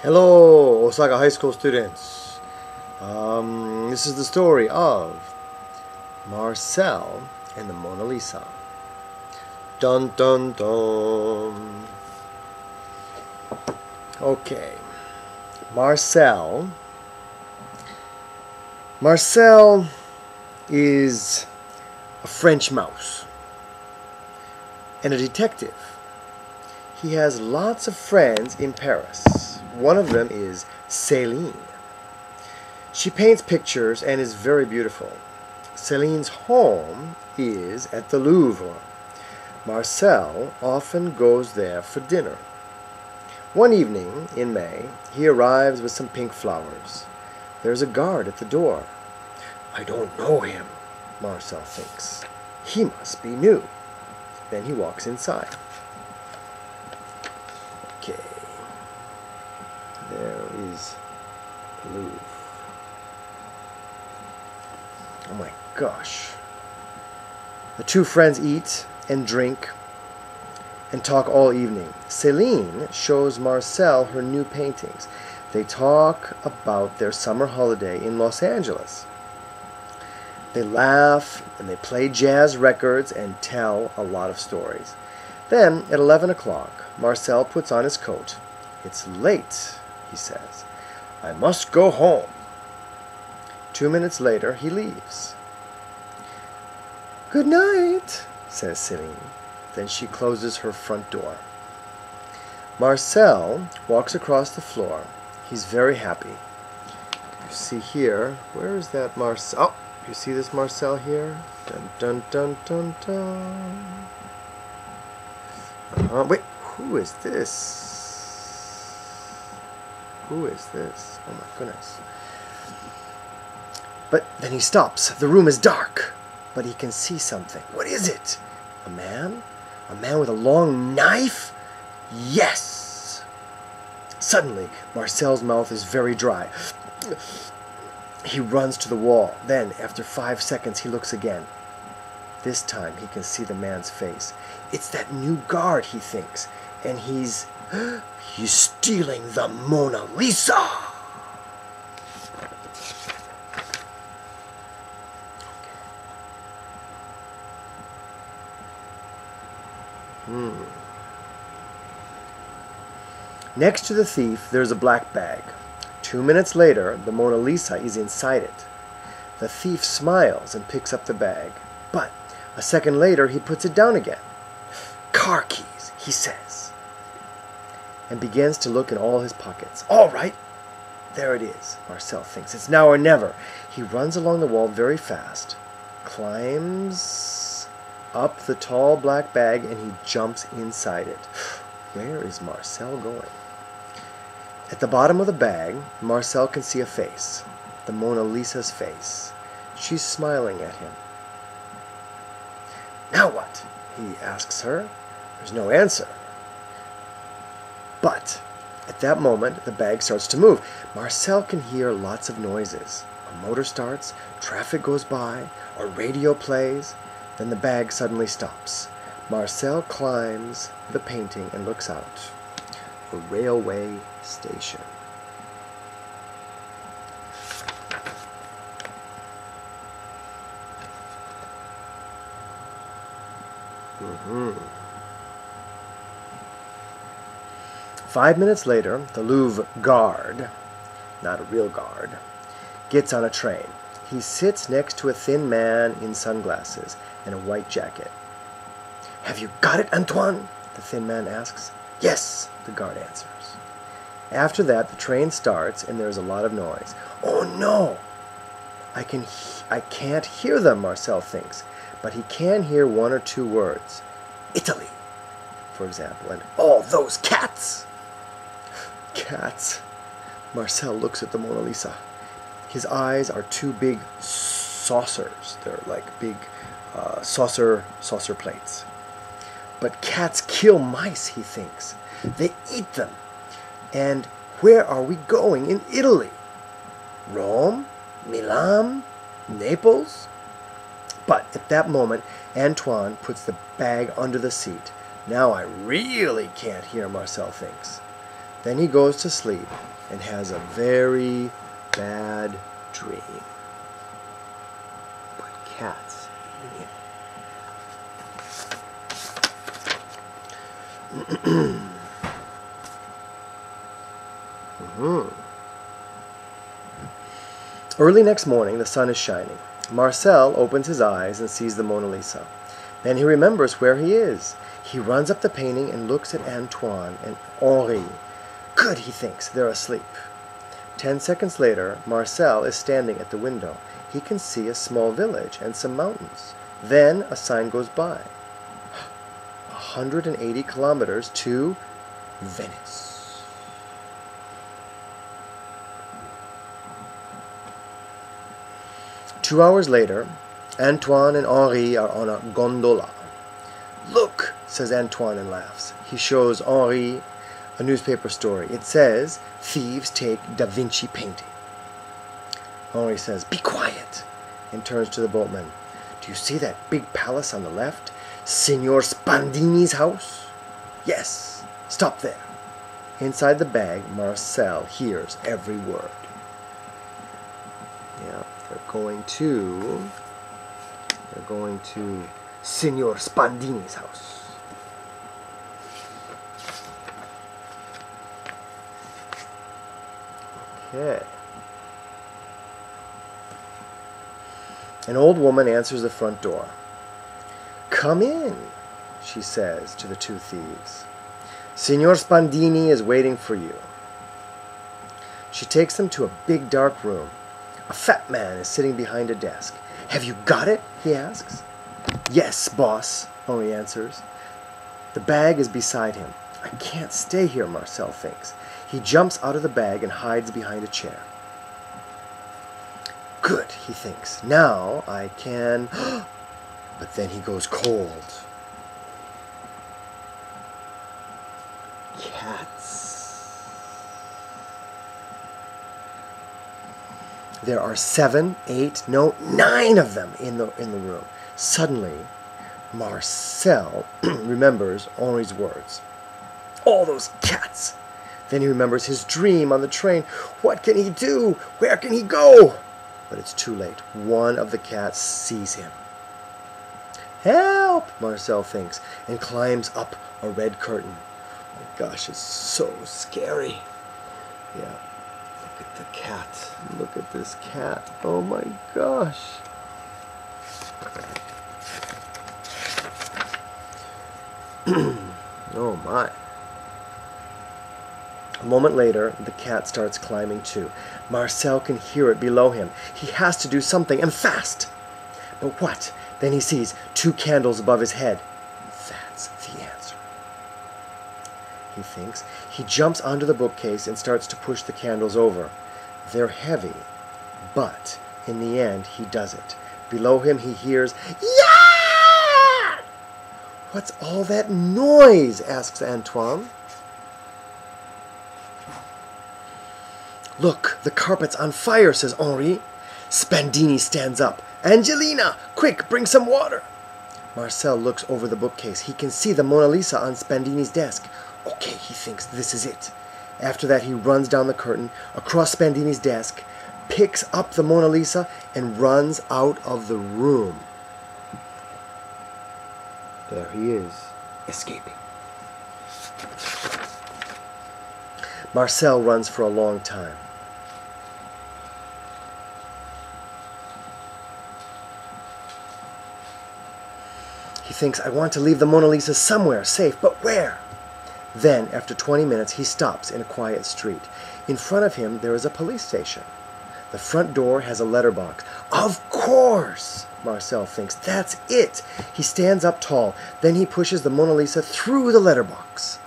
Hello, Osaka High School students. This is the story of Marcel and the Mona Lisa. Dun dun dun. Okay, Marcel is a French mouse and a detective. He has lots of friends in Paris. One of them is Céline. She paints pictures and is very beautiful. Céline's home is at the Louvre. Marcel often goes there for dinner. One evening in May, he arrives with some pink flowers. There's a guard at the door. I don't know him, Marcel thinks. He must be new. Then he walks inside. Okay. There is the Louvre. Oh my gosh. The two friends eat and drink and talk all evening. Céline shows Marcel her new paintings. They talk about their summer holiday in Los Angeles. They laugh and they play jazz records and tell a lot of stories. Then, at 11 o'clock, Marcel puts on his coat. It's late, he says. I must go home. 2 minutes later, he leaves. Good night, says Céline. Then she closes her front door. Marcel walks across the floor. He's very happy. You see here, where is that Marcel? Oh, you see this Marcel here? Dun dun dun dun dun. Wait, who is this? Who is this? Oh my goodness. But then he stops. The room is dark, but he can see something. What is it? A man? A man with a long knife? Yes! Suddenly, Marcel's mouth is very dry. He runs to the wall. Then, after 5 seconds, he looks again. This time, he can see the man's face. It's that new guard, he thinks. And he's stealing the Mona Lisa! Next to the thief, there's a black bag. 2 minutes later, the Mona Lisa is inside it. The thief smiles and picks up the bag. But a second later, he puts it down again. Car keys, he says, and begins to look in all his pockets. All right, there it is, Marcel thinks. It's now or never. He runs along the wall very fast, climbs up the tall black bag, and he jumps inside it. Where is Marcel going? At the bottom of the bag, Marcel can see a face, the Mona Lisa's face. She's smiling at him. Now what? He asks her. There's no answer. But at that moment, the bag starts to move. Marcel can hear lots of noises. A motor starts, traffic goes by, a radio plays. Then the bag suddenly stops. Marcel climbs the painting and looks out. A railway station. Mm-hmm. 5 minutes later, the Louvre guard, not a real guard, gets on a train. He sits next to a thin man in sunglasses and a white jacket. Have you got it, Antoine? The thin man asks. Yes, the guard answers. After that, the train starts and there's a lot of noise. Oh no! I can't hear them, Marcel thinks, but he can hear one or two words. Italy, for example, and all those cats! Cats. Marcel looks at the Mona Lisa. His eyes are two big saucers. They're like big saucer plates. But cats kill mice, he thinks. They eat them. And where are we going in Italy? Rome? Milan? Naples? But at that moment, Antoine puts the bag under the seat. Now I really can't hear, Marcel thinks. Then he goes to sleep and has a very bad dream. But cats eating it. Early next morning, the sun is shining. Marcel opens his eyes and sees the Mona Lisa. Then he remembers where he is. He runs up the painting and looks at Antoine and Henri. Good, he thinks, they're asleep. 10 seconds later, Marcel is standing at the window. He can see a small village and some mountains. Then a sign goes by. 180 kilometers to Venice. Two hours later, Antoine and Henri are on a gondola. Look, says Antoine and laughs. He shows Henri a newspaper story. It says, thieves take Da Vinci painting. Henri says, be quiet, and turns to the boatman. Do you see that big palace on the left? Signor Spandini's house? Yes, stop there. Inside the bag, Marcel hears every word. Yeah, they're going to Signor Spandini's house. Okay. An old woman answers the front door. Come in, she says to the two thieves. Signor Spandini is waiting for you. She takes them to a big dark room. A fat man is sitting behind a desk. Have you got it? He asks. Yes, boss, Henri answers. The bag is beside him. I can't stay here, Marcel thinks. He jumps out of the bag and hides behind a chair. Good, he thinks. Now I can... But then he goes cold. Cats. There are 7, 8, no, 9 of them in the room. Suddenly, Marcel remembers Henri's words. All those cats! Then he remembers his dream on the train. What can he do? Where can he go? But it's too late. One of the cats sees him. Help! Marcel thinks, and climbs up a red curtain. Oh my gosh, it's so scary. Yeah. Look at the cat. Look at this cat. Oh my gosh. Oh my. A moment later, the cat starts climbing too. Marcel can hear it below him. He has to do something, and fast. But what? Then he sees 2 candles above his head. That's the answer, he thinks. He jumps onto the bookcase and starts to push the candles over. They're heavy, but in the end, he does it. Below him, he hears, "Yeah!" What's all that noise? Asks Antoine. Look, the carpet's on fire, says Henri. Spandini stands up. Angelina, quick, bring some water. Marcel looks over the bookcase. He can see the Mona Lisa on Spandini's desk. Okay, he thinks, this is it. After that, he runs down the curtain, across Spandini's desk, picks up the Mona Lisa, and runs out of the room. There he is, escaping. Marcel runs for a long time. He thinks, I want to leave the Mona Lisa somewhere safe, but where? Then, after 20 minutes, he stops in a quiet street. In front of him, there is a police station. The front door has a letterbox. Of course, Marcel thinks, that's it. He stands up tall. Then he pushes the Mona Lisa through the letterbox.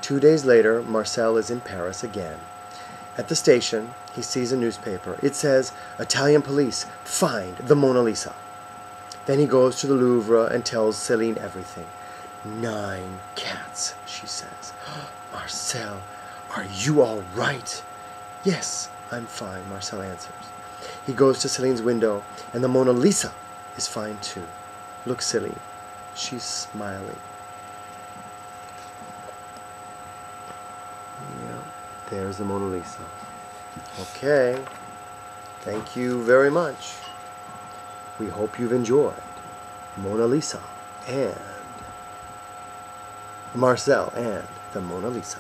2 days later, Marcel is in Paris again. At the station, he sees a newspaper. It says, Italian police find the Mona Lisa. Then he goes to the Louvre and tells Céline everything. 9 cats, she says. Marcel, are you all right? Yes, I'm fine, Marcel answers. He goes to Céline's window, and the Mona Lisa is fine too. Look, Céline, she's smiling. There's the Mona Lisa. Okay. Thank you very much. We hope you've enjoyed Mona Lisa and Marcel and the Mona Lisa.